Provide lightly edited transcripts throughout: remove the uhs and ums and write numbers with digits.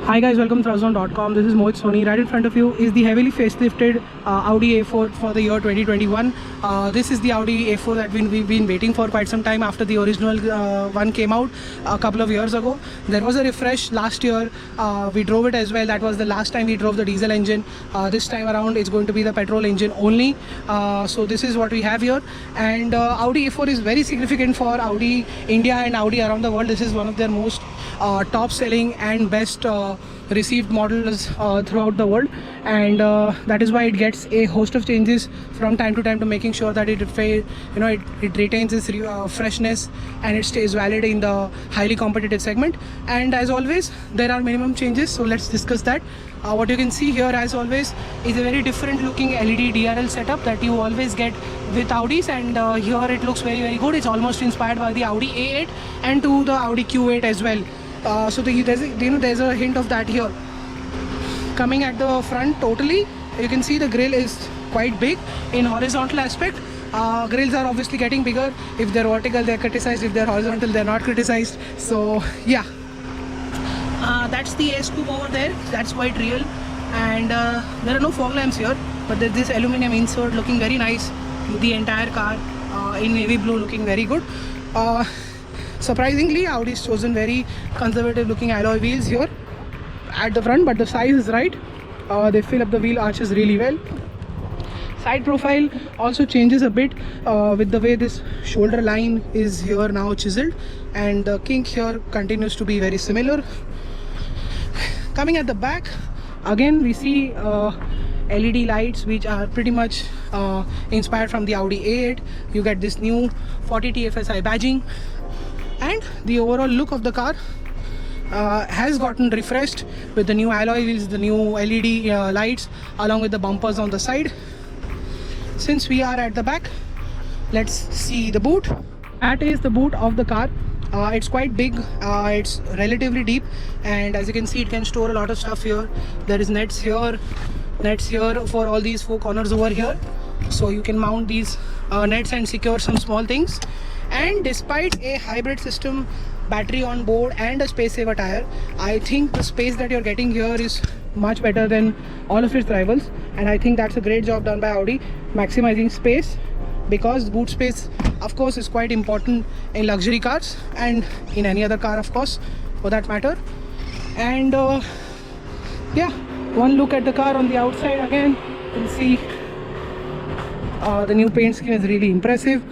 Hi guys, welcome to Trustzone.com. This is Mohit Soni. Right in front of you is the heavily facelifted Audi A4 for the year 2021. This is the Audi A4 that we've been waiting for quite some time after the original one came out a couple of years ago. There was a refresh last year. We drove it as well. That was the last time we drove the diesel engine. This time around it's going to be the petrol engine only. So this is what we have here. And Audi A4 is very significant for Audi India and Audi around the world. This is one of their most top selling and best received models throughout the world, and that is why it gets a host of changes from time to time to making sure that it retains its freshness and it stays valid in the highly competitive segment. And as always, there are minimum changes, so let's discuss that. What you can see here, as always, is a very different looking LED DRL setup that you always get with Audis, and here it looks very good. It's almost inspired by the Audi A8 and to the Audi Q8 as well. So there's a hint of that here. Coming at the front totally, you can see the grille is quite big in horizontal aspect. Grills are obviously getting bigger. If they're vertical, they're criticized. If they're horizontal, they're not criticized. So yeah, that's the air scoop over there. That's quite real. And there are no fog lamps here, but there's this aluminum insert looking very nice. The entire car in navy blue looking very good. Surprisingly, Audi's chosen very conservative looking alloy wheels here at the front, but the size is right. They fill up the wheel arches really well. Side profile also changes a bit with the way this shoulder line is here now chiseled, and the kink here continues to be very similar. Coming at the back, again we see LED lights which are pretty much inspired from the Audi A8. You get this new 40 TFSI badging, and the overall look of the car has gotten refreshed with the new alloy wheels, the new LED lights, along with the bumpers on the side. Since we are at the back, let's see the boot. That is the boot of the car. It's quite big, it's relatively deep, and as you can see, it can store a lot of stuff here. There is nets here for all these four corners over here, so you can mount these nets and secure some small things. And despite a hybrid system, battery on board and a space saver tire, I think the space that you're getting here is much better than all of its rivals, and I think that's a great job done by Audi, maximizing space, because boot space of course is quite important in luxury cars and in any other car of course for that matter. And yeah, one look at the car on the outside again, you'll see the new paint scheme is really impressive.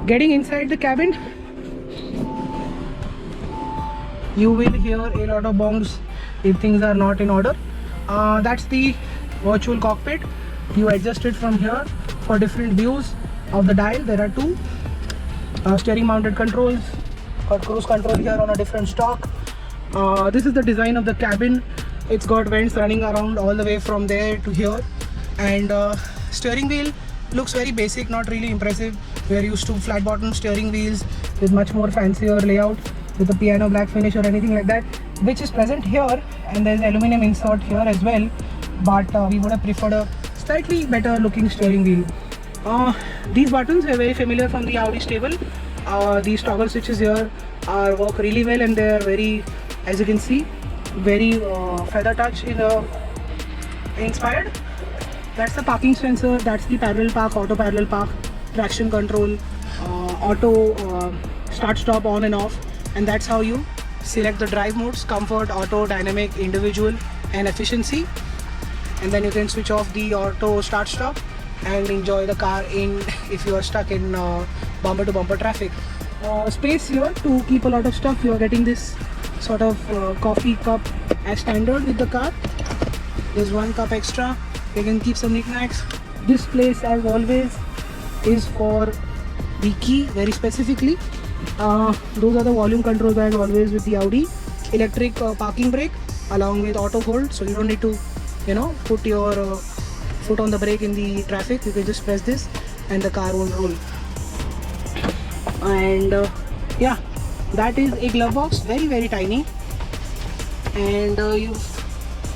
Getting inside the cabin, you will hear a lot of bongs if things are not in order. That's the virtual cockpit. You adjust it from here for different views of the dial. There are two steering mounted controls. Got cruise control here on a different stock. This is the design of the cabin. It's got vents running around all the way from there to here, and steering wheel looks very basic, not really impressive. We are used to flat bottom steering wheels with much more fancier layout with a piano black finish or anything like that, which is present here, and there's aluminum insert here as well, but we would have preferred a slightly better looking steering wheel. These buttons are very familiar from the Audi stable. These toggle switches here work really well, and they are very, as you can see, very feather touch inspired. That's the parking sensor, that's the parallel park, auto parallel park, traction control, auto start stop on and off, and that's how you select the drive modes: comfort, auto, dynamic, individual and efficiency. And then you can switch off the auto start stop and enjoy the car in if you are stuck in bumper to bumper traffic. Space here to keep a lot of stuff. You are getting this sort of coffee cup as standard with the car. There's one cup extra. You can keep some knickknacks. This place, as always, is for the key very specifically. Those are the volume controls, as always with the Audi. Electric parking brake along with auto hold, so you don't need to put your foot on the brake in the traffic. You can just press this and the car won't roll. And yeah, that is a glove box, very tiny, and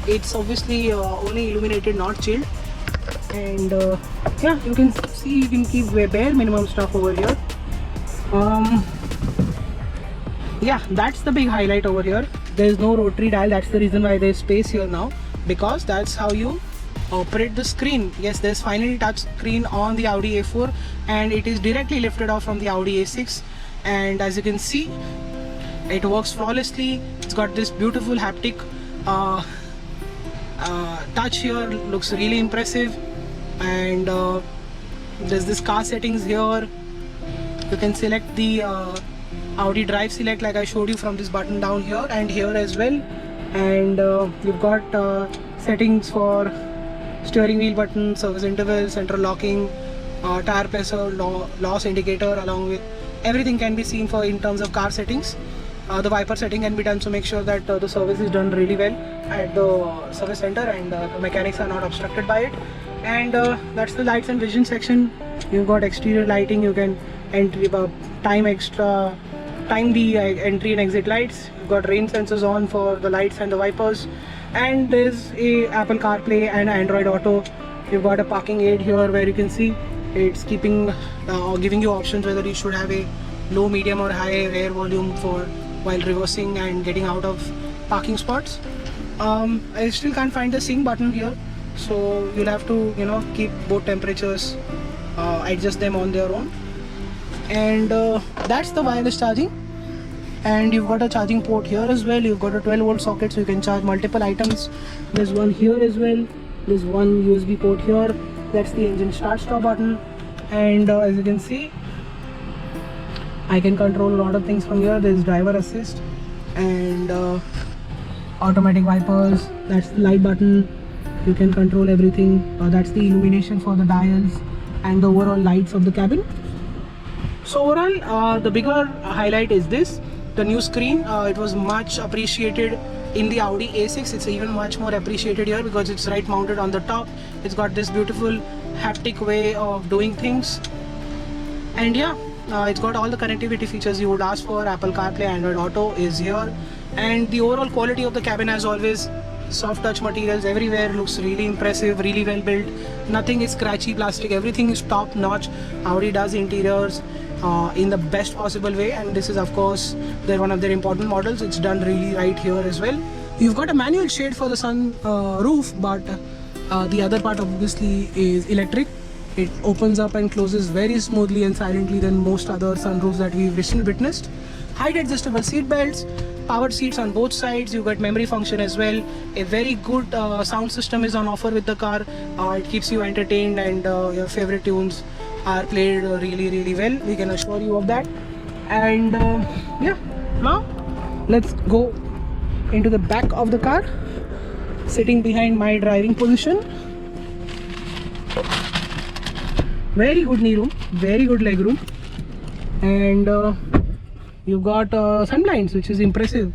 it's obviously only illuminated, not chilled. And yeah, you can see you can keep bare minimum stuff over here. Yeah, that's the big highlight over here. There is no rotary dial. That's the reason why there is space here now, because that's how you operate the screen. Yes, there's finally touch screen on the Audi A4, and it is directly lifted off from the Audi A6. And as you can see, it works flawlessly. It's got this beautiful haptic touch here, looks really impressive. And there's this car settings here. You can select the Audi Drive Select like I showed you from this button down here and here as well. And you've got settings for steering wheel button, service interval, central locking, tire pressure, loss indicator, along with everything can be seen for in terms of car settings. The wiper setting can be done, so make sure that the service is done really well at the service center and the mechanics are not obstructed by it. And that's the lights and vision section. You've got exterior lighting. You can time the entry and exit lights. You've got rain sensors on for the lights and the wipers, and there's a Apple CarPlay and Android Auto. You've got a parking aid here where you can see it's keeping giving you options whether you should have a low, medium or high air volume for while reversing and getting out of parking spots. I still can't find the sync button here, so you'll have to keep both temperatures, adjust them on their own. And that's the wireless charging. And you've got a charging port here as well. You've got a 12-volt socket, so you can charge multiple items. There's one here as well. There's one USB port here. That's the engine start-stop button. And as you can see, I can control a lot of things from here. There's driver assist and automatic wipers. That's the light button. You can control everything. That's the illumination for the dials and the overall lights of the cabin. So overall, the bigger highlight is this, the new screen. It was much appreciated in the Audi A6. It's even much more appreciated here because it's right mounted on the top. It's got this beautiful haptic way of doing things. And yeah, it's got all the connectivity features you would ask for. Apple CarPlay, Android Auto is here. And the overall quality of the cabin, as always, soft touch materials everywhere, looks really impressive, really well built. Nothing is scratchy plastic, everything is top notch. Audi does interiors in the best possible way, and this is of course one of their important models. It's done really right here as well. You've got a manual shade for the sun roof, but the other part obviously is electric. It opens up and closes very smoothly and silently than most other sunroofs that we've recently witnessed. Height adjustable seat belts, powered seats on both sides. You've got memory function as well. A very good sound system is on offer with the car. It keeps you entertained, and your favorite tunes are played really well. We can assure you of that. And yeah, now let's go into the back of the car, sitting behind my driving position. Very good knee room, very good leg room, and you've got sun blinds, which is impressive.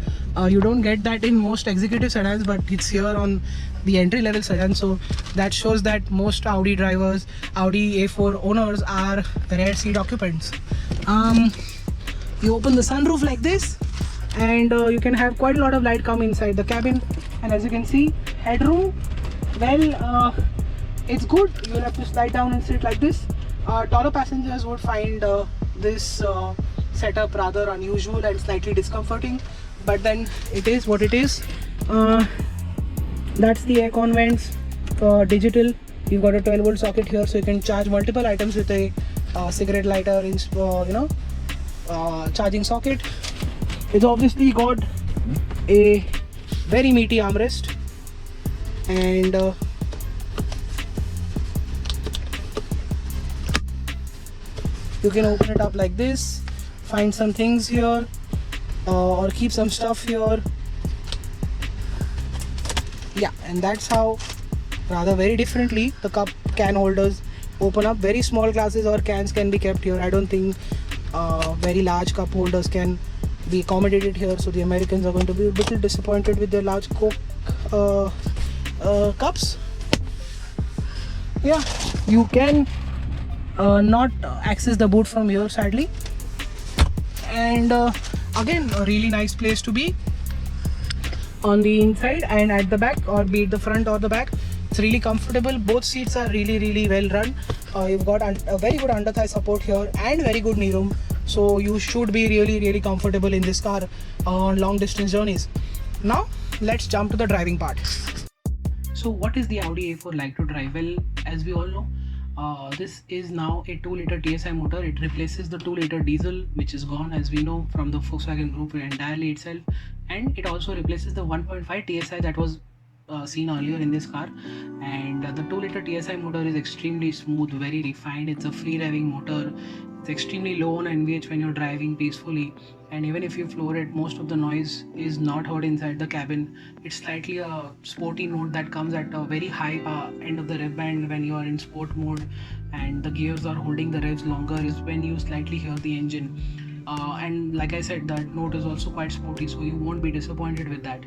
You don't get that in most executive sedans, but it's here on the entry-level sedan, so that shows that most Audi drivers, Audi A4 owners, are rear seat occupants. You open the sunroof like this, and you can have quite a lot of light come inside the cabin. And as you can see, headroom, well, it's good. You'll have to slide down and sit like this. Taller passengers would find this setup rather unusual and slightly discomforting, but then it is what it is. That's the aircon vents, digital. You've got a 12-volt socket here, so you can charge multiple items with a cigarette lighter, charging socket. It's obviously got a very meaty armrest, and you can open it up like this, find some things here, or keep some stuff here. Yeah, and that's how, rather very differently, the cup can holders open up. Very small glasses or cans can be kept here. I don't think very large cup holders can be accommodated here, so the Americans are going to be a little disappointed with their large Coke cups. Yeah, you can not access the boot from here, sadly. And again, a really nice place to be on the inside and at the back, or be it the front or the back. It's really comfortable. Both seats are really well run. You've got a very good under thigh support here and very good knee room, so you should be really comfortable in this car on long distance journeys. Now let's jump to the driving part. So what is the Audi A4 like to drive? Well, as we all know, this is now a 2-liter TSI motor. It replaces the 2-liter diesel, which is gone, as we know, from the Volkswagen Group entirely itself, and it also replaces the 1.5 TSI that was seen earlier in this car. And the 2-liter TSI motor is extremely smooth, very refined. It's a free revving motor. It's extremely low on NVH when you're driving peacefully, and even if you floor it, most of the noise is not heard inside the cabin. It's slightly a sporty note that comes at a very high end of the rev band when you are in sport mode and the gears are holding the revs longer, is when you slightly hear the engine. And like I said, that note is also quite sporty, so you won't be disappointed with that.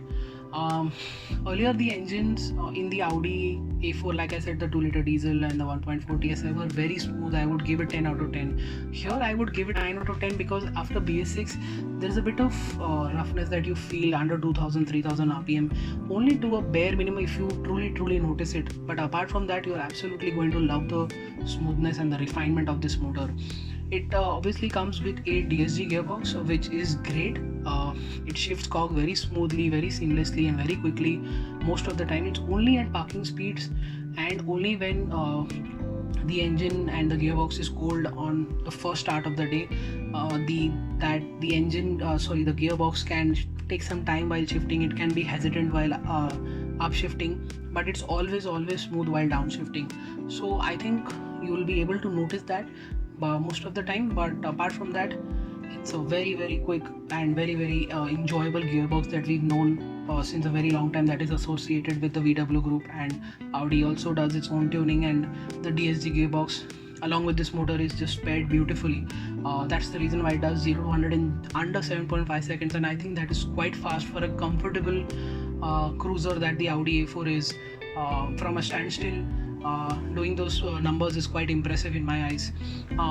Earlier the engines in the Audi A4, like I said, the 2-liter diesel and the 1.4 TSI were very smooth. I would give it 10 out of 10. Here I would give it 9 out of 10 because after BS6 there's a bit of roughness that you feel under 2000 3000 rpm, only to a bare minimum if you truly notice it. But apart from that, you're absolutely going to love the smoothness and the refinement of this motor. It obviously comes with a DSG gearbox, which is great. It shifts cog very smoothly, very seamlessly, and very quickly. Most of the time, it's only at parking speeds and only when the engine and the gearbox is cold on the first start of the day. The gearbox can take some time while shifting. It can be hesitant while upshifting, but it's always smooth while downshifting. So I think you will be able to notice that most of the time. But apart from that, it's a very quick and very enjoyable gearbox that we've known since a very long time, that is associated with the VW group. And Audi also does its own tuning, and the DSG gearbox along with this motor is just paired beautifully. That's the reason why it does 0 to 100 in under 7.5 seconds, and I think that is quite fast for a comfortable cruiser that the Audi A4 is. From a standstill, doing those numbers is quite impressive in my eyes,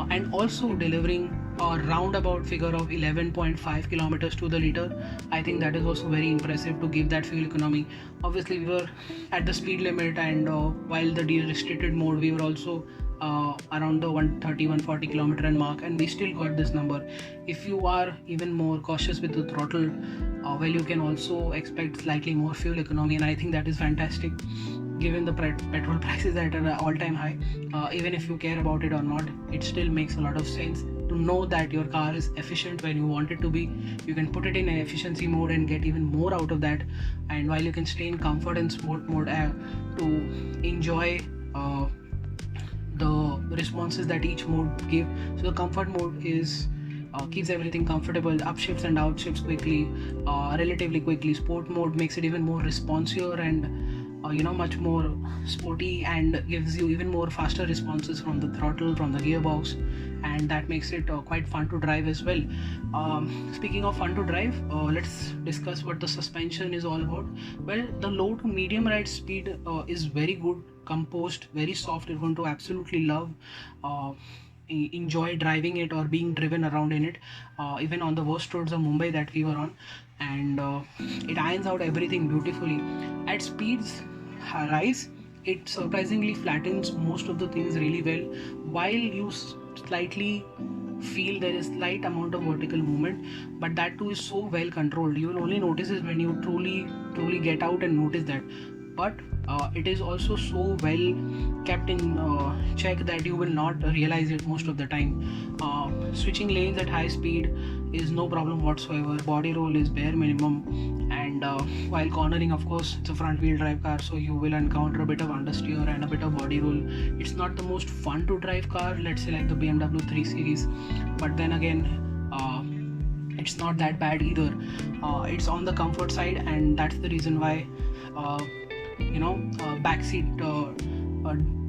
and also delivering a roundabout figure of 11.5 kilometers to the liter. I think that is also very impressive to give that fuel economy. Obviously we were at the speed limit, and while the restricted mode, we were also around the 130-140 kilometer mark, and we still got this number. If you are even more cautious with the throttle, well, you can also expect slightly more fuel economy, and I think that is fantastic given the petrol prices at an all-time high. Even if you care about it or not, it still makes a lot of sense to know that your car is efficient when you want it to be. You can put it in an efficiency mode and get even more out of that, and while you can stay in comfort and sport mode to enjoy the responses that each mode give. So the comfort mode is keeps everything comfortable, upshifts and downshifts quickly, relatively quickly. Sport mode makes it even more responsive and much more sporty, and gives you even more faster responses from the throttle, from the gearbox, and that makes it quite fun to drive as well. Speaking of fun to drive, let's discuss what the suspension is all about. Well, the low to medium ride speed is very good, composed, very soft. You're going to absolutely love enjoy driving it or being driven around in it, even on the worst roads of Mumbai that we were on, and it irons out everything beautifully. At speeds rise, it surprisingly flattens most of the things really well, while you slightly feel there is slight amount of vertical movement, but that too is so well controlled. You will only notice it when you truly get out and notice that. But it is also so well kept in check that you will not realize it most of the time. Switching lanes at high speed is no problem whatsoever. Body roll is bare minimum, and while cornering, of course, it's a front wheel drive car, so you will encounter a bit of understeer and a bit of body roll. It's not the most fun to drive car, let's say like the BMW 3 Series, but then again, it's not that bad either. It's on the comfort side, and that's the reason why backseat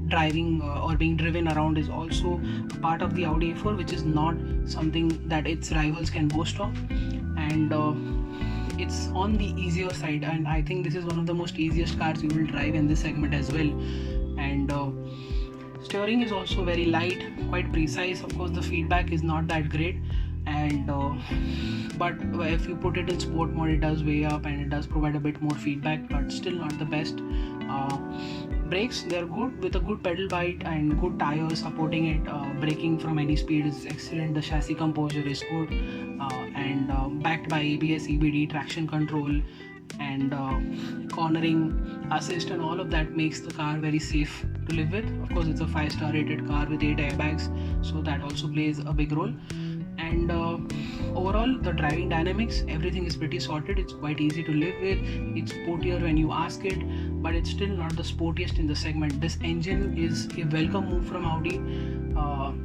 driving or being driven around is also a part of the Audi A4, which is not something that its rivals can boast of, and it's on the easier side, and I think this is one of the most easiest cars you will drive in this segment as well. And steering is also very light, quite precise. Of course, the feedback is not that great, and but if you put it in sport mode, it does way up and it does provide a bit more feedback, but still not the best. Brakes, they're good with a good pedal bite and good tires supporting it. Braking from any speed is excellent. The chassis composure is good, and backed by ABS, EBD, traction control, and cornering assist and all of that makes the car very safe to live with. Of course, it's a 5-star rated car with 8 airbags, so that also plays a big role. And overall, the driving dynamics, everything is pretty sorted. It's quite easy to live with. It's sportier when you ask it, but it's still not the sportiest in the segment. This engine is a welcome move from Audi.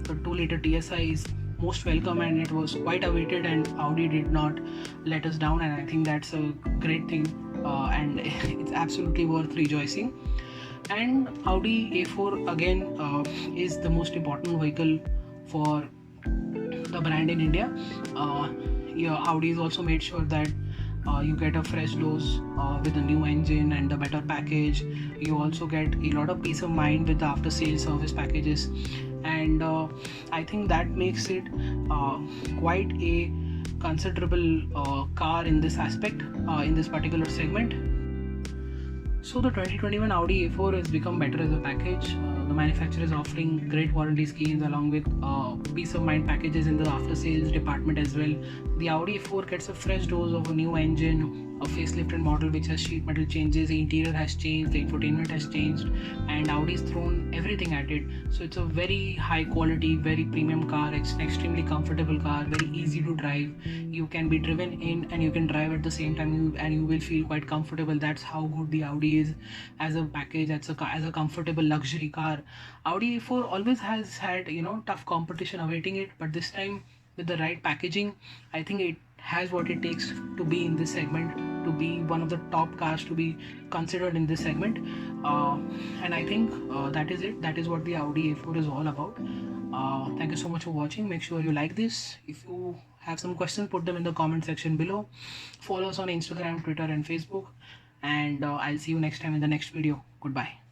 The 2-liter TSI is most welcome, and it was quite awaited, and Audi did not let us down, and I think that's a great thing, and it's absolutely worth rejoicing. And Audi A4 again is the most important vehicle for the brand in India. Audi has also made sure that you get a fresh dose with a new engine and a better package. You also get a lot of peace of mind with the after sales service packages, and I think that makes it quite a considerable car in this aspect, in this particular segment. So the 2021 Audi A4 has become better as a package. The manufacturer is offering great warranty schemes along with peace of mind packages in the after sales department as well. The Audi A4 gets a fresh dose of a new engine, a facelifted model which has sheet metal changes, the interior has changed, the infotainment has changed, and Audi's thrown everything at it. So it's a very high quality, very premium car. It's an extremely comfortable car, very easy to drive. You can be driven in and you can drive at the same time, and you will feel quite comfortable. That's how good the Audi is as a package, as a comfortable luxury car. Audi A4 always has had tough competition awaiting it, but this time with the right packaging, I think it has what it takes to be in this segment, to be one of the top cars to be considered in this segment. And I think that is it. That is what the Audi A4 is all about. Thank you so much for watching. Make sure you like this. If you have some questions, put them in the comment section below. Follow us on Instagram, Twitter and Facebook, and I'll see you next time in the next video. Goodbye.